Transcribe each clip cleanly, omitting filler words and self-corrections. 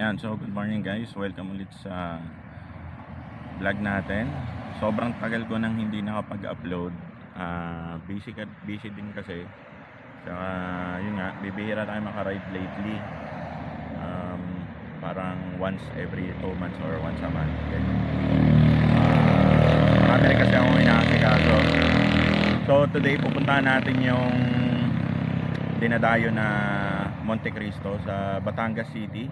Yan, so good morning guys. Welcome ulit sa vlog natin. Sobrang tagal ko nang hindi nakapag-upload. Busy din kasi. Saka yun nga, bibihira tayo makaride lately. Parang once every 2 months or once a month. Marami rin kasi akong inaasikaso. So today pupuntahan natin yung dinadayo na Monte Cristo sa Batangas City.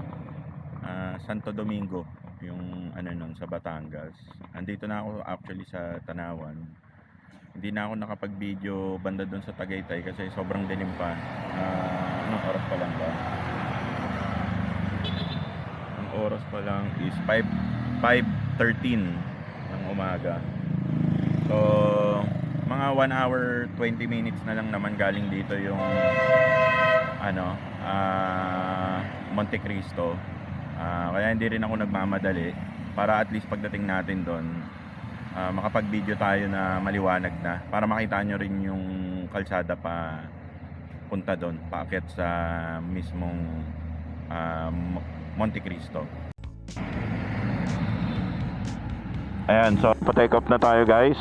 Santo Domingo yung nun sa Batangas. Andito na ako actually sa Tanawan. Hindi na ako nakapag-video banda doon sa Tagaytay kasi sobrang dilim pa. Anong oras pa lang ba? Ang oras pa lang is 5:13 ng umaga. So mga 1 hour 20 minutes na lang naman galing dito yung Monte Cristo. Kaya hindi rin ako nagmamadali para at least pagdating natin doon makapag-video tayo na maliwanag na para makita nyo rin yung kalsada pa punta doon, paakyat sa mismong Monte Cristo. Ayan, so pa-take off na tayo guys.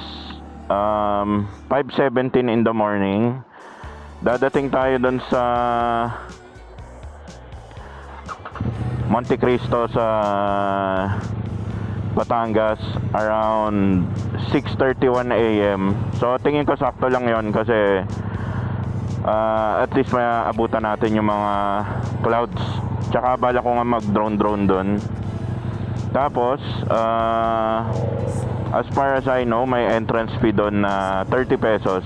5:17 in the morning. Dadating tayo doon sa Monte Cristo sa Batangas around 6:31 AM. So tingin ko sakto lang yon kasi at least may abutan natin yung mga clouds. Tsaka bala ko nga mag-drone doon. Tapos as far as I know, may entrance fee doon na 30 pesos,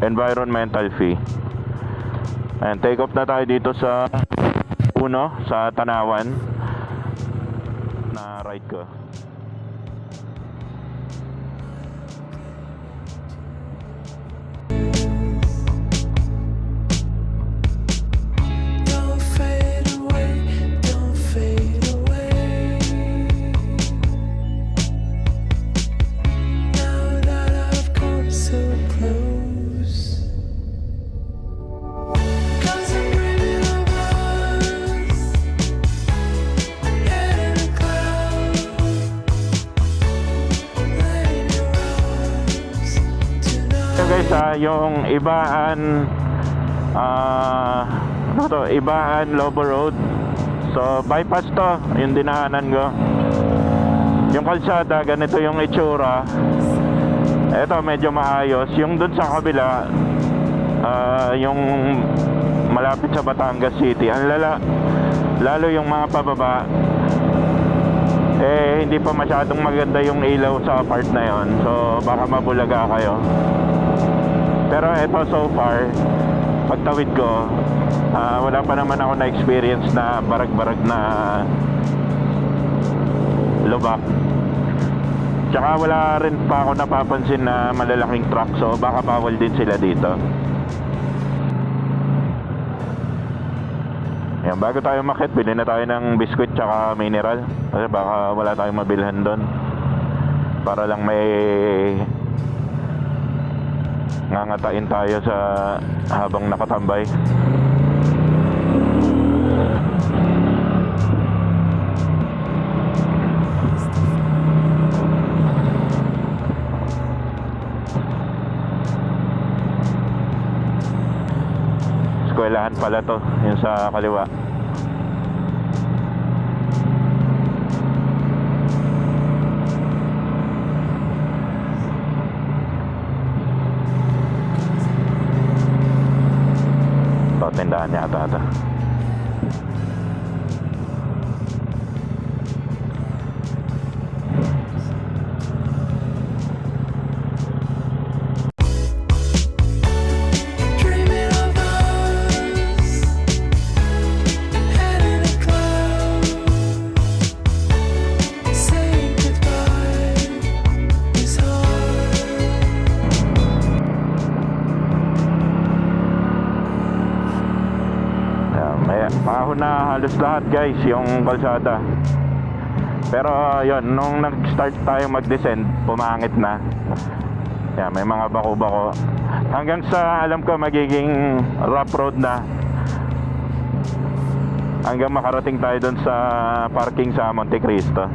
environmental fee. And take off na tayo dito sa sa Tanawan na ride ko. Yung Ibaan Ibaan Lobo Road. So bypass to yung dinaanan ko. Yung kalsada ganito yung itsura. Eto medyo maayos. Yung dun sa kabila yung malapit sa Batangas City, ang lalo yung mga pababa hindi pa masyadong maganda yung ilaw sa part na yon. So baka mabulaga kayo. Pero ito so far, pagtawid ko, wala pa naman ako na-experience na barag-barag na lubak. Tsaka wala rin pa ako napapansin na malalaking truck, so baka bawal din sila dito. Yan, bago tayo makit, bilhin na tayo ng biskwit tsaka mineral. Kasi baka wala tayong mabilhan doon. Para lang may ngangatain tayo sa habang nakatambay. Eskwelahan pala to, yung sa kaliwa. Tindahan yata ito. Pahon na halos lahat guys yung kalsada. Pero yon, nung nag-start tayo mag-descend, pumangit na. Yan, may mga bako-bako. Hanggang sa alam ko magiging rough road na. hanggang makarating tayo dun sa parking sa Monte Cristo.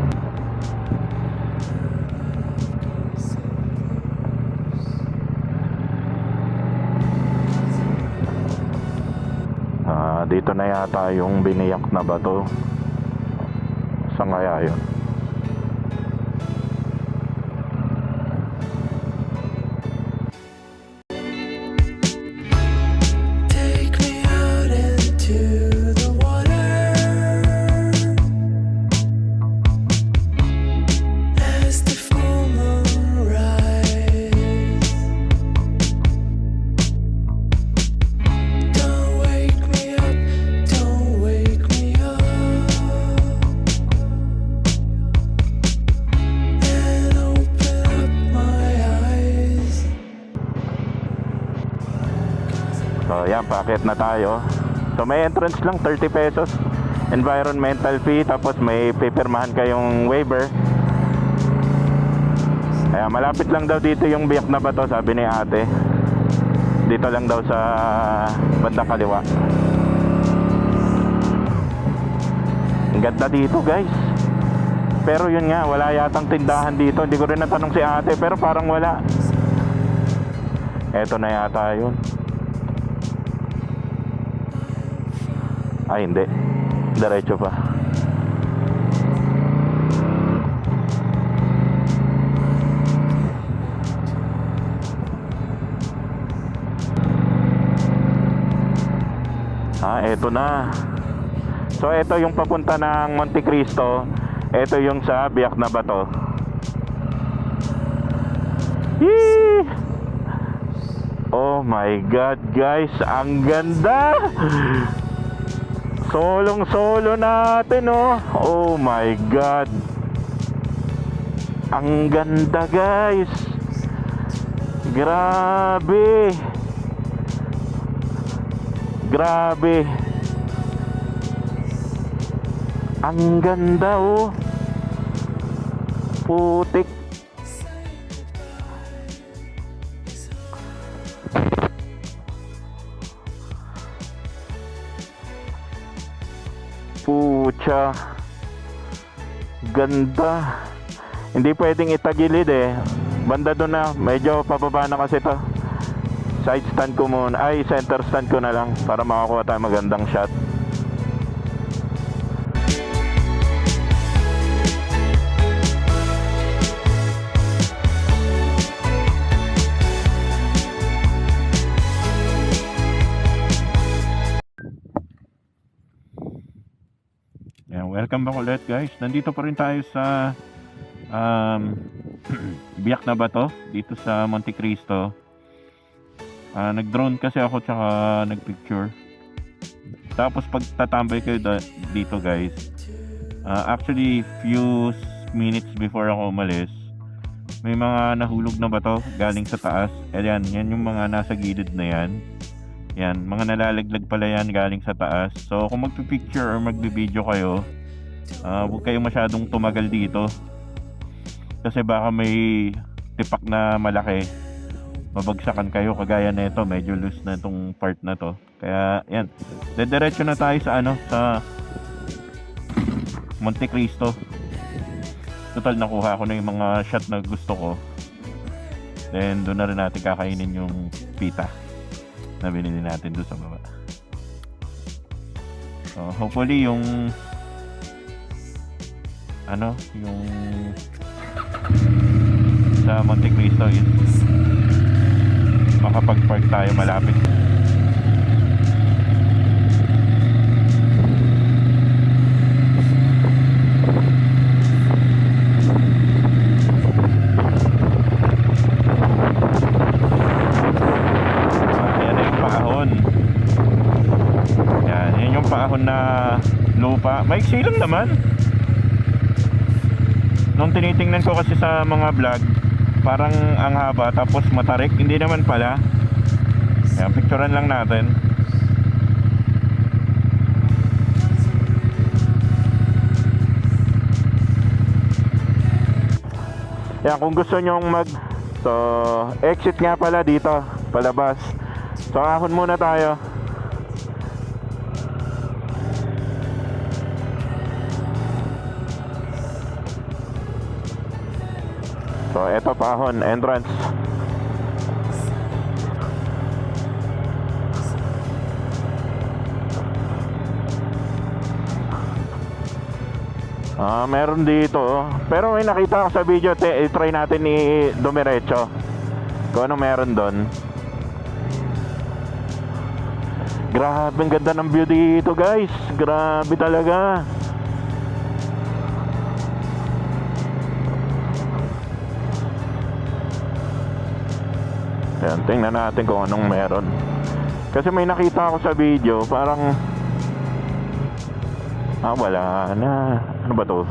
Dito na yata yung biniyak na bato. Saan kaya yun? So yan, paakyat na tayo. So may entrance lang, 30 pesos environmental fee, tapos may pipirmahan kayong waiver. Kaya malapit lang daw dito yung biyak na bato, sabi ni ate. Dito lang daw sa bandang kaliwa. Ang ganda dito guys. Pero yun nga, wala yatang tindahan dito. Hindi ko rin natanong si ate, pero parang wala. Eto na yata yun. Ay hindi, diretso pa. Eto na. So eto yung papunta ng Monte Cristo. Eto yung sa biyak na bato. Yee! Oh my God guys, ang ganda. Solong solo natin oh. Oh my God, ang ganda guys. Grabe. Grabe. Ang ganda oh. Putik. Pucha, ganda. Hindi pwedeng itagilid eh. Banda doon na, medyo pababa na kasi to. Side stand ko muna, ay center stand ko na lang para makakuha tayo magandang shot. Welcome back ulit guys. Nandito pa rin tayo sa biyak na bato dito sa Monte Cristo. Nag-drone kasi ako tsaka nag-picture. Tapos pag tatambay kayo dito guys, actually few minutes before ako umalis, may mga nahulog na bato galing sa taas. Ayan, yan yung mga nasa gilid na yan. Yan, mga nalalaglag pala yan galing sa taas. So kung magpipicture or magbibideo kayo, huwag kayong masyadong tumagal dito. Kasi baka may tipak na malaki, mabagsakan kayo kagaya nito. Medyo loose na itong part na to. Kaya yan, dediretso na tayo sa sa Monte Cristo. Total nakuha ko na yung mga shot na gusto ko. Then doon na rin natin kakainin yung pita na binili natin doon sa baba. So hopefully yung yung sa Monte Cristo is makapag-park tayo malapit. Yan yung paahon na lupa. Maiksi lang naman. Nung tinitingnan ko kasi sa mga vlog, parang ang haba tapos matarik. Hindi naman pala. Kaya picturean lang natin. Yan, kung gusto nyong so exit nga pala dito, palabas. So ahon muna tayo. So eto Pahon entrance. Meron dito. Pero may nakita ko sa video, try natin dumiretso kung ano meron doon. Grabe, ang ganda ng view dito guys. Grabe talaga. Yan, tingnan natin kung anong meron. Kasi may nakita ako sa video, parang wala na. Ano ba to?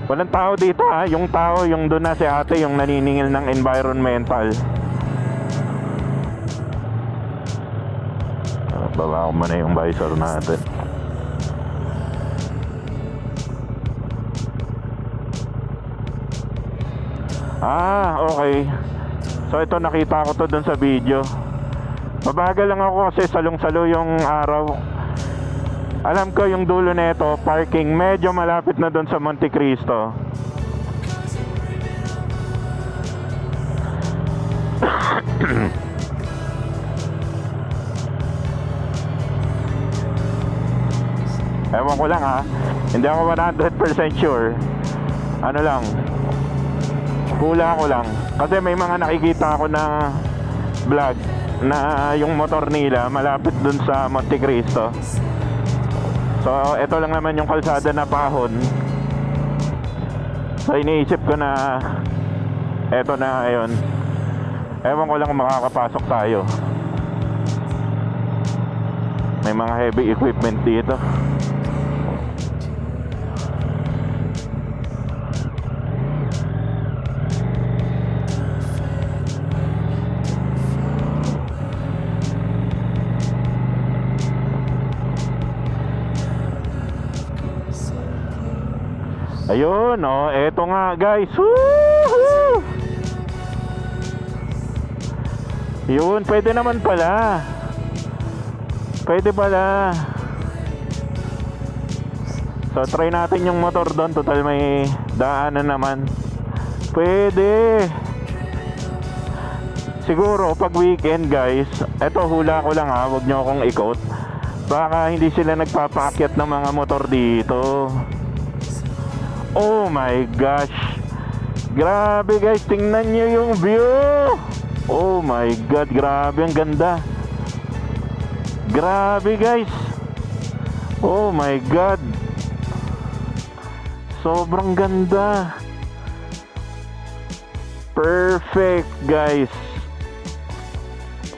Walang tao dito yung tao, yung doon na si ate, yung naniningil ng environmental. Baba ko muna yung visor natin. Okay. So ito, nakita ko to doon sa video. Mabagal lang ako kasi salong-salo yung araw. Alam ko yung dulo nito, parking medyo malapit na doon sa Monte Cristo. Ewan ko lang hindi ako 100% sure. Ano lang, hula ko lang. Kasi may mga nakikita ako na vlog na yung motor nila malapit dun sa Monte Cristo. So ito lang naman yung kalsada na Pahon. So iniisip ko na eto na ngayon. Ewan ko lang kung makakapasok tayo. May mga heavy equipment dito. Ayun, eto nga guys. Woohoo! Yun, pwede naman pala. Pwede pala. So try natin yung motor doon. Total may daanan naman. Pwede. Siguro pag weekend guys, eto hula ko lang huwag nyo akong ikot. Baka hindi sila nagpapaakyat ng mga motor dito. Oh my gosh. Grabe guys, tingnan nyo yung view. Oh my god, grabe, ang ganda. Grabe guys. Oh my god. Sobrang ganda. Perfect guys.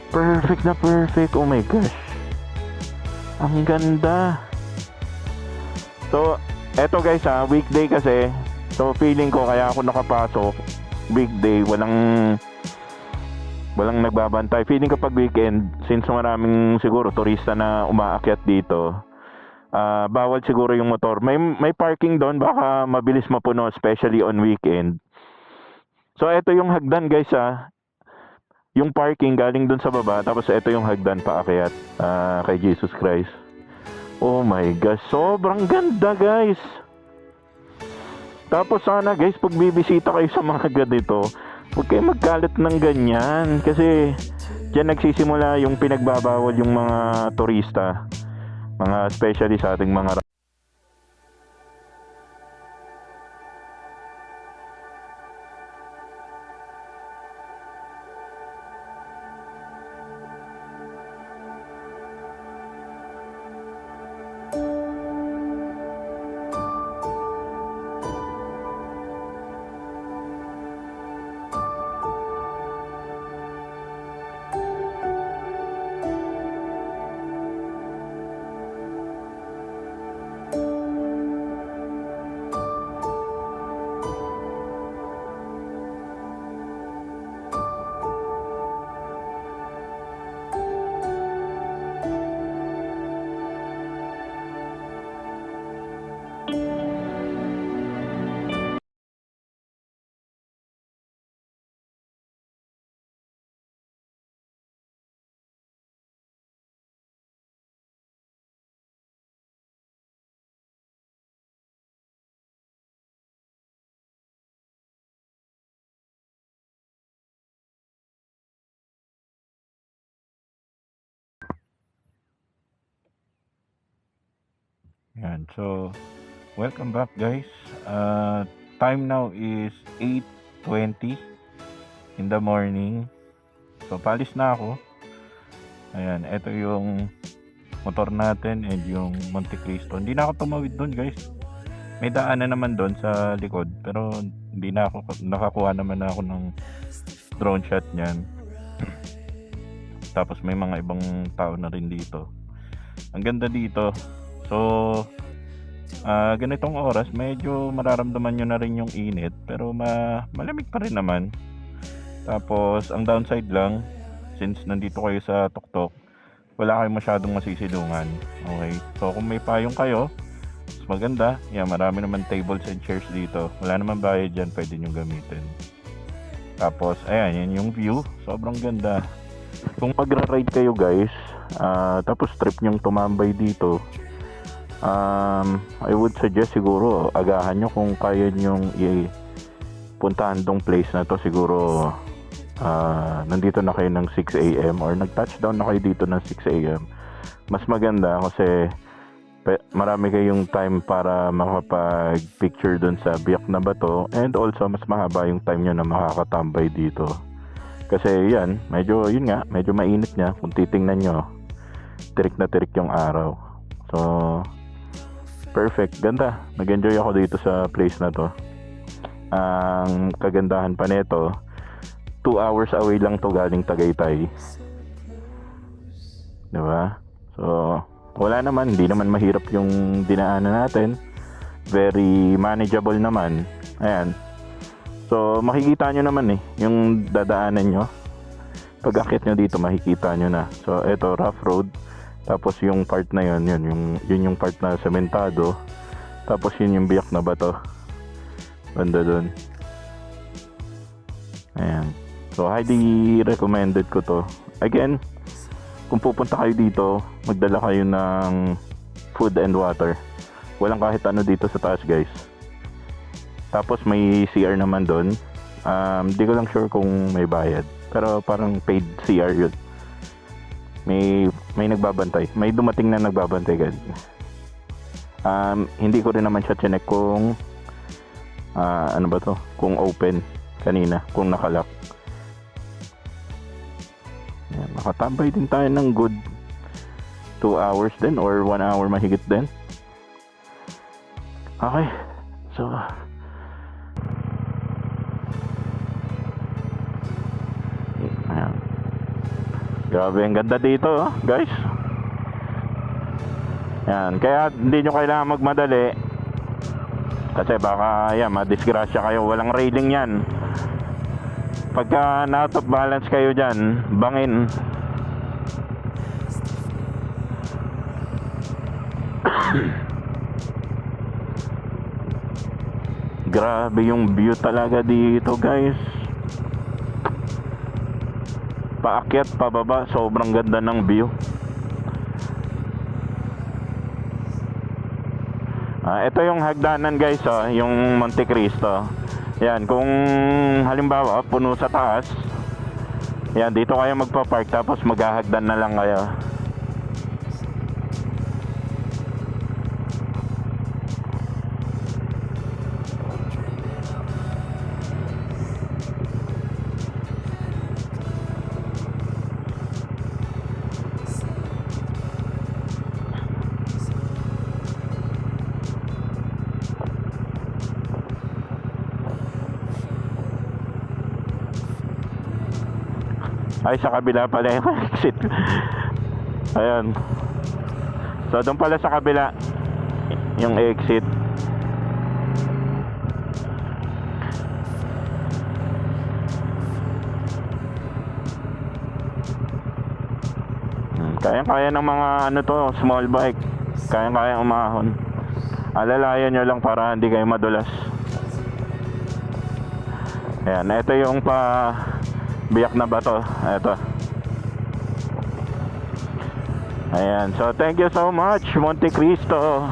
Perfect na perfect. Oh my gosh. Ang ganda. So eto guys weekday kasi. So feeling ko kaya ako nakapasok weekday, walang nagbabantay. Feeling ko pag weekend, since maraming siguro turista na umaakyat dito, bawal siguro yung motor. May parking doon, baka mabilis mapuno, especially on weekend. So eto yung hagdan guys yung parking galing doon sa baba, tapos eto yung hagdan paakyat kay Jesus Christ. Oh my gosh, sobrang ganda guys. Tapos sana guys, pag bibisita kayo sa mga ganito, huwag kayo magkalat ng ganyan. Kasi dyan nagsisimula yung pinagbabawal yung mga turista, mga especially sa ating mga Yan. So, welcome back guys. Time now is 8:20 in the morning. So, palis na ako. Ayan, ito yung motor natin and yung Monte Cristo. Hindi na ako tumawid doon guys. May daanan naman doon sa likod. Pero hindi na ako, nakakuha naman ako ng drone shot niyan. Tapos may mga ibang tao na rin dito. Ang ganda dito. So, ganitong oras, medyo mararamdaman nyo na rin yung init. Pero malamig pa rin naman. Tapos, ang downside lang, since nandito kayo sa tuktok, wala kayong masyadong masisilungan. Okay? So, kung may payong kayo, mas maganda. Yan, marami naman tables and chairs dito. Wala naman bayad dyan, pwede nyo gamitin. Tapos, ayan, yan yung view. Sobrang ganda. Kung magra-ride kayo guys, tapos trip nyong tumambay dito, I would suggest siguro, agahan nyo kung kaya nyong puntahan tong place na to. Siguro, nandito na kayo ng 6 AM or nag-touchdown na kayo dito ng 6 AM. Mas maganda kasi marami kayong time para makapag-picture dun sa biyak na bato, and also mas mahaba yung time nyo na makakatambay dito. Kasi yan, medyo mainit niya. Kung titingnan nyo, tirik na tirik yung araw. So, perfect, ganda. Nag-enjoy ako dito sa place na to. Ang kagandahan pa nito, 2 hours away lang to galing Tagaytay. Diba? So, wala naman, hindi naman mahirap yung dinaanan natin. Very manageable naman. Ayan. So, makikita nyo naman yung dadaanan nyo. Pag akit nyo dito, makikita nyo na. So, eto, rough road. Tapos yung part na yun yung part na sementado. Tapos yun yung biyak na bato. Banda dun. Ayan. So, highly recommended ko to. Again, kung pupunta kayo dito, magdala kayo ng food and water. Walang kahit ano dito sa taas guys. Tapos may CR naman doon. Di ko lang sure kung may bayad. Pero parang paid CR yun. May nagbabantay. May dumating na nagbabantay guys. Hindi ko rin naman siya chinek kung kung open kanina, kung nakalock. Yan, nakatambay din tayo ng good 2 hours din or 1 hour mahigit din. Okay. So, ayan. Grabe, ang ganda dito guys. Yan, kaya hindi nyo kailangan magmadali. Kasi baka madisgrasya kayo. Walang railing yan. Pagka na-out of balance kayo dyan, bangin. Grabe yung view talaga dito guys. Paakyat, pababa, sobrang ganda ng view. Ito yung hagdanan guys, yung Monte Cristo. Yan, kung halimbawa puno sa taas, yan, dito kayo magpa-park tapos maghahagdan na lang kayo. Ay, sa kabila pala yung exit. Ayan. So, doon pala sa kabila yung exit. Kaya-kaya ng mga small bike. Kaya-kaya umahon. Alalayan nyo lang para hindi kayo madulas. Ayan, ito yung biyak na bato. Ito. Ayan. So, thank you so much, Monte Cristo.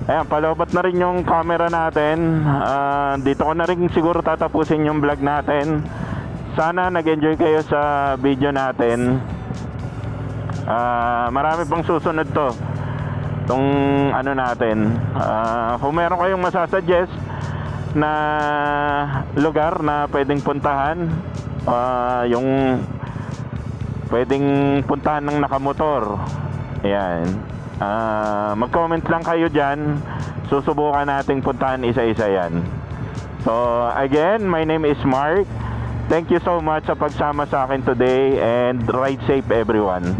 Ayan, palobat na rin yung camera natin. Dito ko na rin siguro tatapusin yung vlog natin. Sana nag-enjoy kayo sa video natin. Marami pang susunod to. Itong ano natin. Kung meron kayong masasuggest na lugar na pwedeng puntahan, yung pwedeng puntahan ng nakamotor, ayan, mag-comment lang kayo dyan. Susubukan nating puntahan isa-isa yan. So again, my name is Mark. Thank you so much sa pagsama sa akin today, and ride safe everyone.